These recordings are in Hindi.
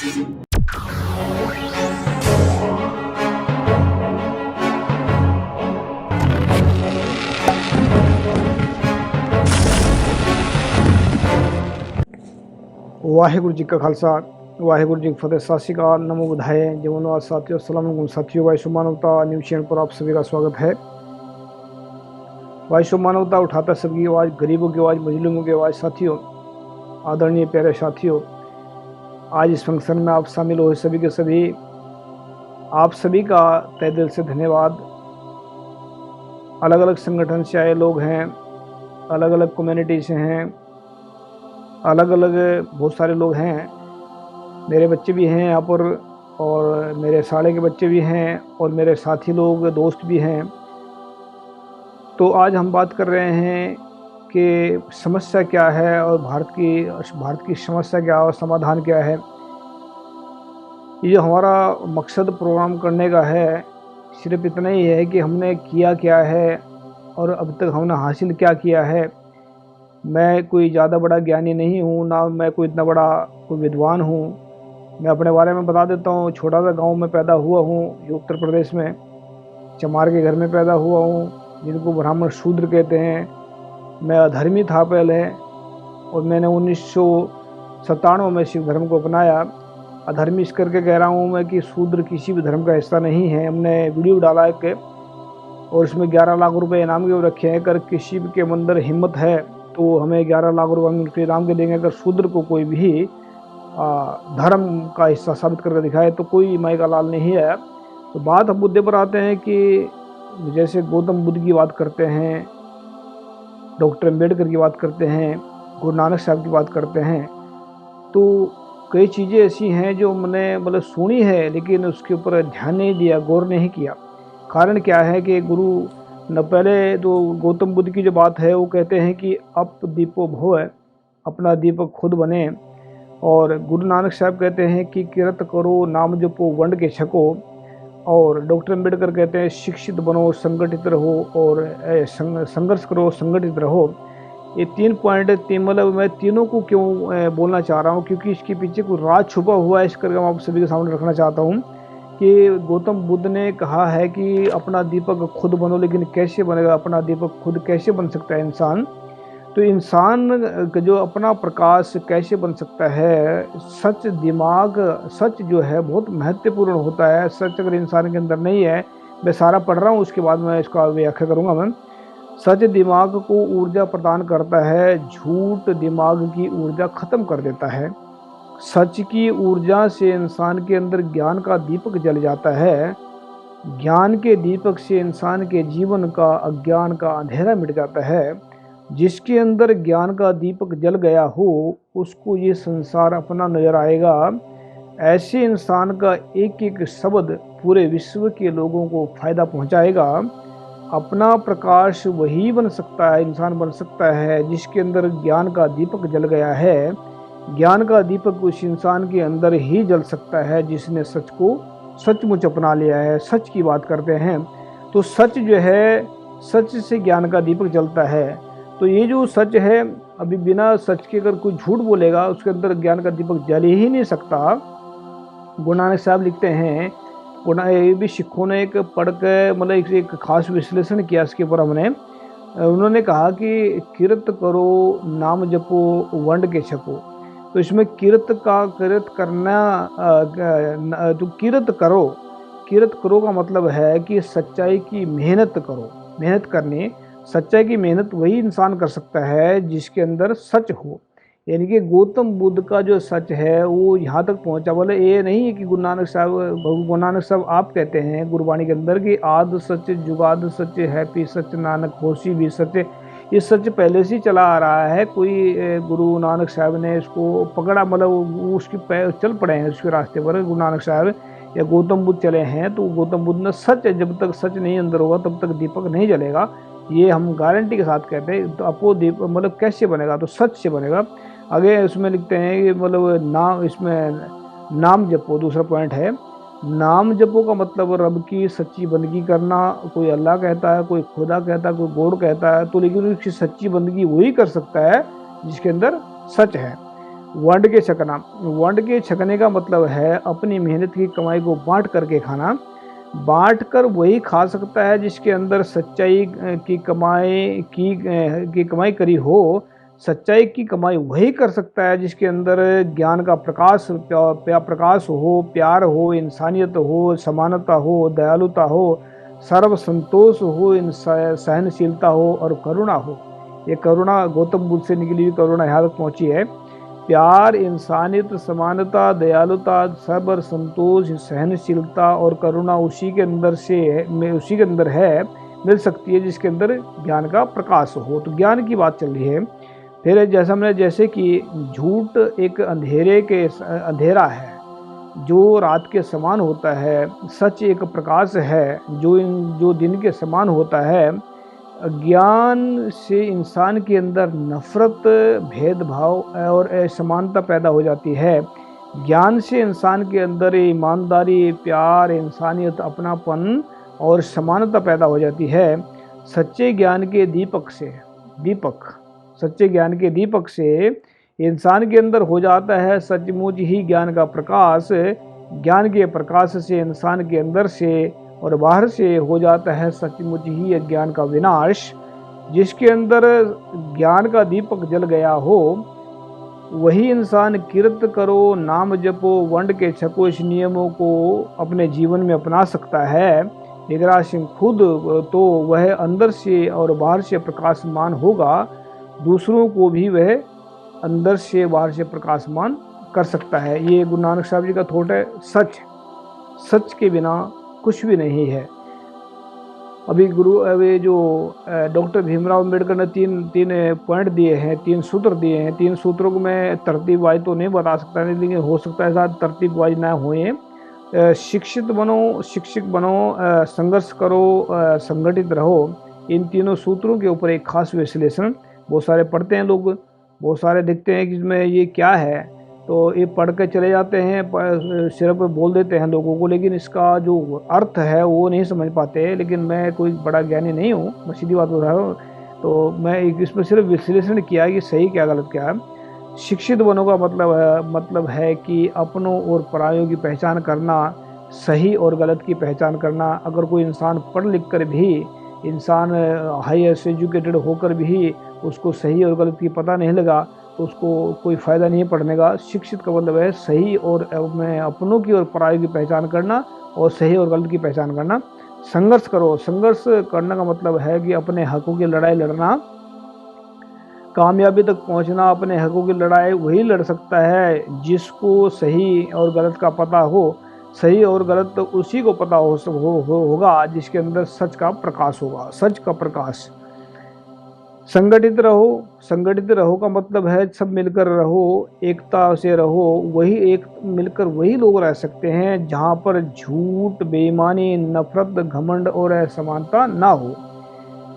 वाहिगुरु जी का खालसा वाहिगुरु जी की फतेह। सत श्री अकाल, नमो बुधाए, जवनवाद साथियों, अस्सलाम वालेकुम साथियों। वाइशु मानवता न्यूज चैनल पर आप सभी का स्वागत है। वाइशु मानवता उठाता सबकी आवाज़, गरीबों की आवाज़, मजलूमों की आवाज़। साथियों, आदरणीय प्यारे साथियों, आज इस फंक्शन में आप शामिल हुए सभी के सभी, आप सभी का तहे दिल से धन्यवाद। अलग अलग संगठन से आए लोग हैं, अलग अलग कम्युनिटी से हैं, अलग अलग बहुत सारे लोग हैं। मेरे बच्चे भी हैं यहाँ पर, और मेरे साले के बच्चे भी हैं, और मेरे साथी लोग दोस्त भी हैं। तो आज हम बात कर रहे हैं कि समस्या क्या है और भारत की समस्या क्या है और समाधान क्या है। ये हमारा मकसद प्रोग्राम करने का है, सिर्फ इतना ही है कि हमने किया क्या है और अब तक हमने हासिल क्या किया है। मैं कोई ज़्यादा बड़ा ज्ञानी नहीं हूँ, ना मैं कोई इतना बड़ा कोई विद्वान हूँ। मैं अपने बारे में बता देता हूँ। छोटा सा गांव में पैदा हुआ हूँ, ये उत्तर प्रदेश में, चमार के घर में पैदा हुआ हूँ, जिनको ब्राह्मण शूद्र कहते हैं। मैं अधर्मी था पहले, और मैंने 1997 में शिव धर्म को अपनाया। अधर्मी इस करके कह रहा हूँ मैं कि शूद्र किसी भी धर्म का हिस्सा नहीं है। हमने वीडियो डाला है कि, और इसमें 11 लाख रुपए इनाम के रखे हैं। अगर किसी के अंदर हिम्मत है तो हमें 11 लाख रुपये इनाम के देंगे। अगर शूद्र को कोई भी धर्म का हिस्सा साबित करके दिखाए तो कोई माई का लाल नहीं है। तो बात हम मुद्दे पर आते हैं कि जैसे गौतम बुद्ध की बात करते हैं, डॉक्टर अम्बेडकर की बात करते हैं, गुरु नानक साहब की बात करते हैं, तो कई चीज़ें ऐसी हैं जो मैंने मतलब सुनी है, लेकिन उसके ऊपर ध्यान नहीं दिया, गौर नहीं किया। कारण क्या है कि गुरु न, पहले तो गौतम बुद्ध की जो बात है वो कहते हैं कि अप दीपो भव, अपना दीपक खुद बने। और गुरु नानक साहब कहते हैं कि किरत करो, नाम जपो, वंड के छको। और डॉक्टर अम्बेडकर कहते हैं शिक्षित बनो, संगठित रहो, और संघर्ष करो, संगठित रहो। ये 3 पॉइंट, मतलब मैं तीनों को क्यों बोलना चाह रहा हूँ, क्योंकि इसके पीछे कोई राज छुपा हुआ है। इस करके मैं आप सभी के सामने रखना चाहता हूँ कि गौतम बुद्ध ने कहा है कि अपना दीपक खुद बनो। लेकिन कैसे बनेगा अपना दीपक खुद, कैसे बन सकता है इंसान? तो इंसान का जो अपना प्रकाश कैसे बन सकता है? सच, दिमाग, सच जो है बहुत महत्वपूर्ण होता है। सच अगर इंसान के अंदर नहीं है, मैं सारा पढ़ रहा हूँ, उसके बाद मैं इसका व्याख्या करूँगा। मैं, सच दिमाग को ऊर्जा प्रदान करता है, झूठ दिमाग की ऊर्जा खत्म कर देता है। सच की ऊर्जा से इंसान के अंदर ज्ञान का दीपक जल जाता है। ज्ञान के दीपक से इंसान के जीवन का अज्ञान का अंधेरा मिट जाता है। जिसके अंदर ज्ञान का दीपक जल गया हो उसको ये संसार अपना नजर आएगा। ऐसे इंसान का एक एक शब्द पूरे विश्व के लोगों को फायदा पहुंचाएगा। अपना प्रकाश वही बन सकता है, इंसान बन सकता है जिसके अंदर ज्ञान का दीपक जल गया है। ज्ञान का दीपक उस इंसान के अंदर ही जल सकता है जिसने सच को सचमुच अपना लिया है। सच की बात करते हैं तो सच जो है, सच से ज्ञान का दीपक जलता है। तो ये जो सच है, अभी बिना सच के अगर कोई झूठ बोलेगा उसके अंदर ज्ञान का दीपक जल ही नहीं सकता। गुरु नानक साहब लिखते हैं, ये भी सिखों ने एक पढ़ के मतलब एक खास विश्लेषण किया इसके ऊपर हमने। उन्होंने कहा कि किरत करो, नाम जपो, वंड के छको। तो इसमें किरत करना, तो किरत करो का मतलब है कि सच्चाई की मेहनत करो। मेहनत करनी, सच्चाई की मेहनत वही इंसान कर सकता है जिसके अंदर सच हो। यानी कि गौतम बुद्ध का जो सच है वो यहाँ तक पहुँचा। बोले ये नहीं है कि गुरु नानक साहब आप कहते हैं गुरबाणी के अंदर कि आद सच, जुगाद सच, हैप्पी सच, नानक होशी भी सच। ये सच पहले से ही चला आ रहा है। कोई गुरु नानक साहब ने इसको पकड़ा, मतलब उसके चल पड़े हैं उसके रास्ते पर गुरु नानक साहब या गौतम बुद्ध चले हैं। तो गौतम बुद्ध ने सच है, जब तक सच नहीं अंदर होगा तब तक दीपक नहीं जलेगा। ये हम गारंटी के साथ कहते हैं। तो आपको दीपक मतलब कैसे बनेगा? तो सच से बनेगा। आगे उसमें लिखते हैं कि मतलब नाम, इसमें नाम जपो दूसरा पॉइंट है। नाम जपो का मतलब रब की सच्ची बंदगी करना। कोई अल्लाह कहता है, कोई खुदा कहता है, कोई गॉड कहता है, तो लेकिन उसकी सच्ची बंदगी वही कर सकता है जिसके अंदर सच है। वंड के छकना। वंड के छकने का मतलब है अपनी मेहनत की कमाई को बांट करके खाना। बांट कर वही खा सकता है जिसके अंदर सच्चाई की कमाई करी हो। सच्चाई की कमाई वही कर सकता है जिसके अंदर ज्ञान का प्रकाश हो, प्यार हो, इंसानियत हो, समानता हो, दयालुता हो, सर्व संतोष हो, सहनशीलता हो और करुणा हो। ये करुणा गौतम बुद्ध से निकली हुई करुणा यहाँ तक पहुंची है। प्यार, इंसानियत, समानता, दयालुता, सब्र, संतोष, सहनशीलता और करुणा उसी के अंदर है, मिल सकती है जिसके अंदर ज्ञान का प्रकाश हो। तो ज्ञान की बात चल रही है। फिर जैसे कि झूठ एक अंधेरा है जो रात के समान होता है, सच एक प्रकाश है जो दिन के समान होता है। ज्ञान से इंसान के अंदर नफरत, भेदभाव और असमानता पैदा हो जाती है। ज्ञान से इंसान के अंदर ईमानदारी, प्यार, इंसानियत, अपनापन और समानता पैदा हो जाती है। सच्चे ज्ञान के दीपक से इंसान के अंदर हो जाता है सचमुच ही ज्ञान का प्रकाश। ज्ञान के प्रकाश से इंसान के अंदर से और बाहर से हो जाता है सचमुच ही अज्ञान का विनाश। जिसके अंदर ज्ञान का दीपक जल गया हो वही इंसान किरत करो, नाम जपो, वंड के छको, इस नियमों को अपने जीवन में अपना सकता है। निगरा सिंह खुद तो वह अंदर से और बाहर से प्रकाशमान होगा, दूसरों को भी वह अंदर से बाहर से प्रकाशमान कर सकता है। ये गुरु नानक साहब जी का थॉट है। सच के बिना कुछ भी नहीं है। अभी जो डॉक्टर भीमराव अम्बेडकर ने तीन पॉइंट दिए हैं, 3 सूत्र दिए हैं। 3 सूत्रों को मैं तरतीब वाइज तो नहीं बता सकता, लेकिन हो सकता है शायद तरतीब वाइज ना होए। शिक्षित बनो, संघर्ष करो, संगठित रहो। इन तीनों सूत्रों के ऊपर एक खास विश्लेषण बहुत सारे पढ़ते हैं लोग, बहुत सारे देखते हैं कि इसमें ये क्या है, तो ये पढ़ के चले जाते हैं, सिर पर बोल देते हैं लोगों को, लेकिन इसका जो अर्थ है वो नहीं समझ पाते। लेकिन मैं कोई बड़ा ज्ञानी नहीं हूँ, मैं सीधी बात बता रहा हूँ। तो मैं इसमें सिर्फ विश्लेषण किया कि सही क्या गलत क्या है। शिक्षित बनने का मतलब है कि अपनों और परायों की पहचान करना, सही और गलत की पहचान करना। अगर कोई इंसान पढ़ लिख कर भी, इंसान हाई एजुकेटेड होकर भी उसको सही और गलत की पता नहीं लगा तो उसको कोई फ़ायदा नहीं पढ़ने का। शिक्षित का मतलब है सही और अपनों की और परायों की पहचान करना और सही और गलत की पहचान करना। संघर्ष करो, संघर्ष करने का मतलब है कि अपने हकों की लड़ाई लड़ना, कामयाबी तक पहुंचना। अपने हकों की लड़ाई वही लड़ सकता है जिसको सही और गलत का पता हो। सही और गलत तो उसी को पता होगा जिसके अंदर सच का प्रकाश होगा, सच का प्रकाश। संगठित रहो का मतलब है सब मिलकर रहो, एकता से रहो। मिलकर वही लोग रह सकते हैं जहाँ पर झूठ, बेईमानी, नफरत, घमंड और असमानता ना हो।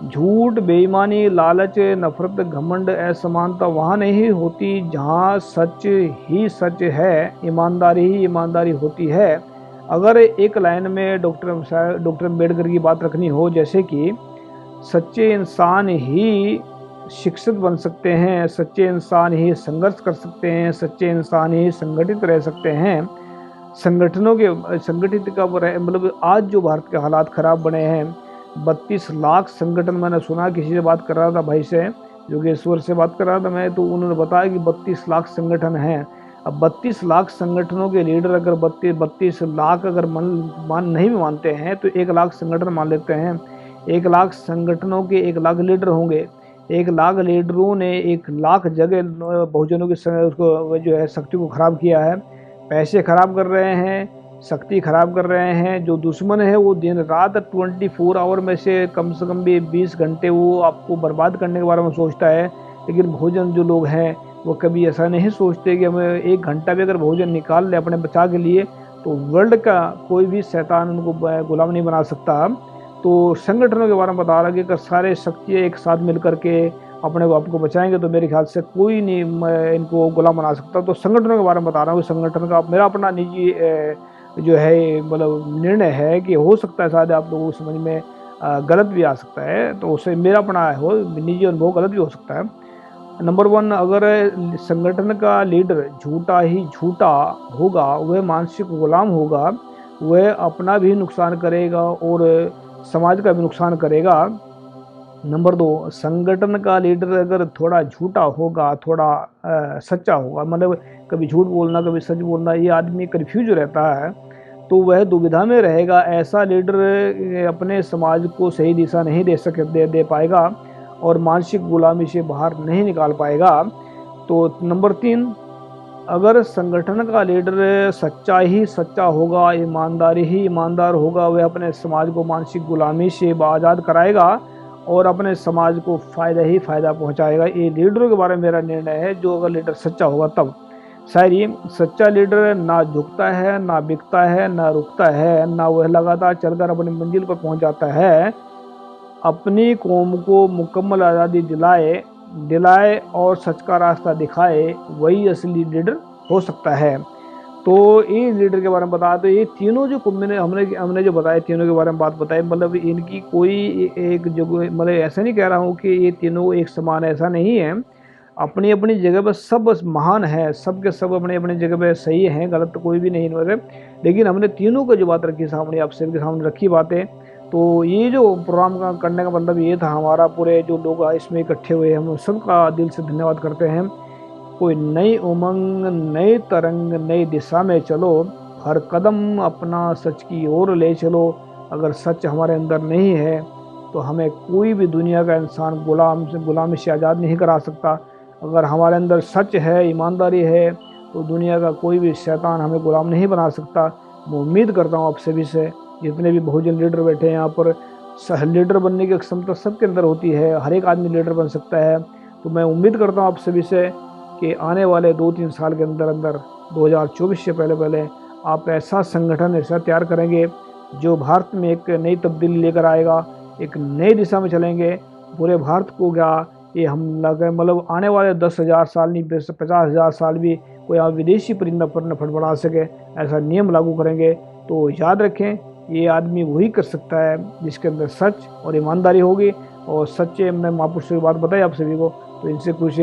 झूठ, बेईमानी, लालच, नफरत, घमंड, असमानता वहाँ नहीं होती जहाँ सच ही सच है, ईमानदारी ही ईमानदारी होती है। अगर एक लाइन में डॉक्टर अम्बेडकर की बात रखनी हो, जैसे कि सच्चे इंसान ही शिक्षित बन सकते हैं, सच्चे इंसान ही संघर्ष कर सकते हैं, सच्चे इंसान ही संगठित रह सकते हैं। संगठित का मतलब आज जो भारत के हालात खराब बने हैं, 32 लाख संगठन, मैंने सुना किसी से बात कर रहा था, भाई से, योगेश्वर से बात कर रहा था मैं, तो उन्होंने बताया कि 32 लाख संगठन हैं। अब 32 लाख संगठनों के लीडर अगर 32 लाख अगर नहीं भी मानते हैं तो 1 लाख संगठन मान लेते हैं। 1 लाख संगठनों के 1 लाख लीडर होंगे। 1 लाख लीडरों ने 1 लाख जगह बहुजनों की उसको जो है शक्ति को खराब किया है। पैसे खराब कर रहे हैं, शक्ति खराब कर रहे हैं। जो दुश्मन है वो दिन रात 24 आवर में से कम भी 20 घंटे वो आपको बर्बाद करने के बारे में सोचता है। लेकिन भोजन जो लोग हैं वो कभी ऐसा नहीं सोचते कि हमें 1 घंटा भी अगर भोजन निकाल ले अपने बचा के लिए तो वर्ल्ड का कोई भी शैतान उनको गुलाम नहीं बना सकता। तो संगठनों के बारे में बता रहा कि अगर सारे शक्तियाँ एक साथ मिल करके अपने आप को बचाएंगे तो मेरे ख्याल से कोई नहीं इनको गुलाम बना सकता। तो संगठनों के बारे में बता रहा हूँ। संगठन का मेरा अपना निजी जो है मतलब निर्णय है कि हो सकता है शायद आप लोगों को समझ में गलत भी आ सकता है, तो उससे मेरा अपना हो निजी अनुभव गलत भी हो सकता है। नंबर 1, अगर संगठन का लीडर झूठा ही झूठा होगा, वह मानसिक गुलाम होगा, वह अपना भी नुकसान करेगा और समाज का भी नुकसान करेगा। नंबर 2, संगठन का लीडर अगर थोड़ा झूठा होगा, थोड़ा सच्चा होगा, मतलब कभी झूठ बोलना कभी सच बोलना, ये आदमी कन्फ्यूज रहता है, तो वह दुविधा में रहेगा। ऐसा लीडर अपने समाज को सही दिशा नहीं दे पाएगा और मानसिक गुलामी से बाहर नहीं निकाल पाएगा। तो नंबर 3, अगर संगठन का लीडर सच्चा ही सच्चा होगा, ईमानदारी ही ईमानदार होगा, वह अपने समाज को मानसिक गुलामी से आज़ाद कराएगा और अपने समाज को फ़ायदा ही फ़ायदा पहुंचाएगा। ये लीडरों के बारे में मेरा निर्णय है, जो अगर लीडर सच्चा होगा तब। शायद ये सच्चा लीडर ना झुकता है, ना बिकता है, ना रुकता है, ना वह लगातार चलकर अपनी मंजिल पर पहुंच जाता है। अपनी कौम को मुकम्मल आज़ादी दिलाए और सच का रास्ता दिखाए, वही असली लीडर हो सकता है। तो ये लीडर के बारे में बताया, तो ये तीनों जो हमने जो बताए, तीनों के बारे में बात बताई, मतलब इनकी कोई एक जो, मतलब ऐसा नहीं कह रहा हूँ कि ये तीनों एक समान, ऐसा नहीं है। अपनी अपनी जगह पर सब महान है, सब के सब अपनी अपनी जगह पे सही हैं, गलत तो कोई भी नहीं इनमें। लेकिन हमने तीनों को जो बात रखी सामने, आप सबके सामने रखी बातें, तो ये जो प्रोग्राम का करने का मतलब ये था हमारा, पूरे जो लोग इसमें इकट्ठे हुए, हम सबका दिल से धन्यवाद करते हैं। कोई नई उमंग, नई तरंग, नई दिशा में चलो, हर कदम अपना सच की ओर ले चलो। अगर सच हमारे अंदर नहीं है तो हमें कोई भी दुनिया का इंसान गुलामी से आज़ाद नहीं करा सकता। अगर हमारे अंदर सच है, ईमानदारी है, तो दुनिया का कोई भी शैतान हमें गुलाम नहीं बना सकता। मैं उम्मीद करता हूँ आप सभी से, जितने भी बहुजन लीडर बैठे हैं यहाँ पर, लीडर बनने की क्षमता सबके अंदर होती है, हर एक आदमी लीडर बन सकता है। तो मैं उम्मीद करता हूँ आप सभी से कि आने वाले 2-3 साल के अंदर 2024 से पहले आप ऐसा संगठन ऐसा तैयार करेंगे जो भारत में एक नई तब्दीली लेकर आएगा, एक नई दिशा में चलेंगे। पूरे भारत को क्या ये हम लगे, मतलब आने वाले 10,000 साल नहीं, 50,000 साल भी कोई आप विदेशी परिंदा पर न फड़फड़ा सके, ऐसा नियम लागू करेंगे। तो याद रखें, ये आदमी वही कर सकता है जिसके अंदर सच और ईमानदारी होगी। और सच्चे मैं महापुरुषों की बात बताई आप सभी को, तो इनसे कुछ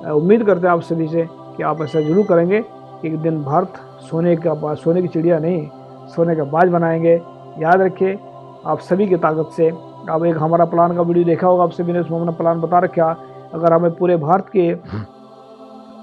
उम्मीद करते हैं आप सभी से कि आप ऐसा जरूर करेंगे कि एक दिन भारत सोने की चिड़िया नहीं, सोने का बाज बनाएंगे। याद रखिए, आप सभी की ताकत से। आप एक हमारा प्लान का वीडियो देखा होगा, आप सभी ने उसमें अपना प्लान बता रखा। अगर हमें पूरे भारत के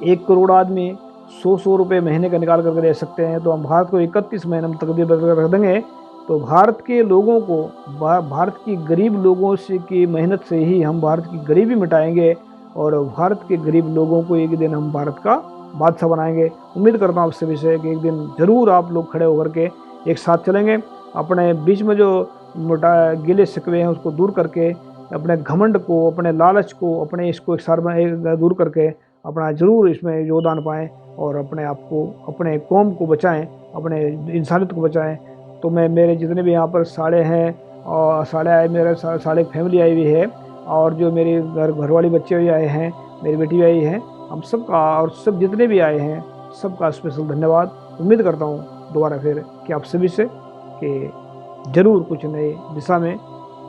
1 करोड़ आदमी 100 रुपये महीने का निकाल करके दे सकते हैं, तो हम भारत को 31 महीने में तकदीर बदल कर रख देंगे। तो भारत के लोगों को, भारत की गरीब लोगों से की मेहनत से ही हम भारत की गरीबी मिटाएंगे और भारत के गरीब लोगों को एक दिन हम भारत का बादशाह बनाएंगे। उम्मीद करता हूँ आप सभी से कि एक दिन ज़रूर आप लोग खड़े होकर के एक साथ चलेंगे। अपने बीच में जो गिले शिकवे हैं उसको दूर करके, अपने घमंड को, अपने लालच को, अपने इसको एक दूर करके अपना ज़रूर इसमें योगदान पाएँ और अपने आप को, अपने कौम को बचाएँ, अपने इंसानियत को बचाएँ। तो मैं, मेरे जितने भी यहाँ पर साड़े हैं और मेरे साड़े फैमिली आई हुई है, और जो मेरी घरवाली बच्चे भी आए हैं, मेरी बेटी भी आई है, हम सबका और सब जितने भी आए हैं सबका स्पेशल धन्यवाद। उम्मीद करता हूँ दोबारा फिर कि आप सभी से कि ज़रूर कुछ नए दिशा में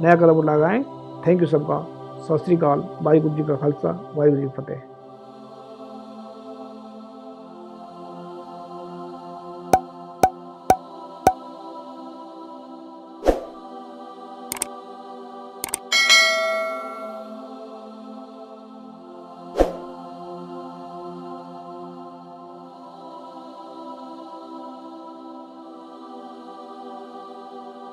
नया कदम लगाएं। थैंक यू सबका। सत श्री अकाल। वाहिगुरू जी का खालसा, वाहिगुरू जी की फतेह।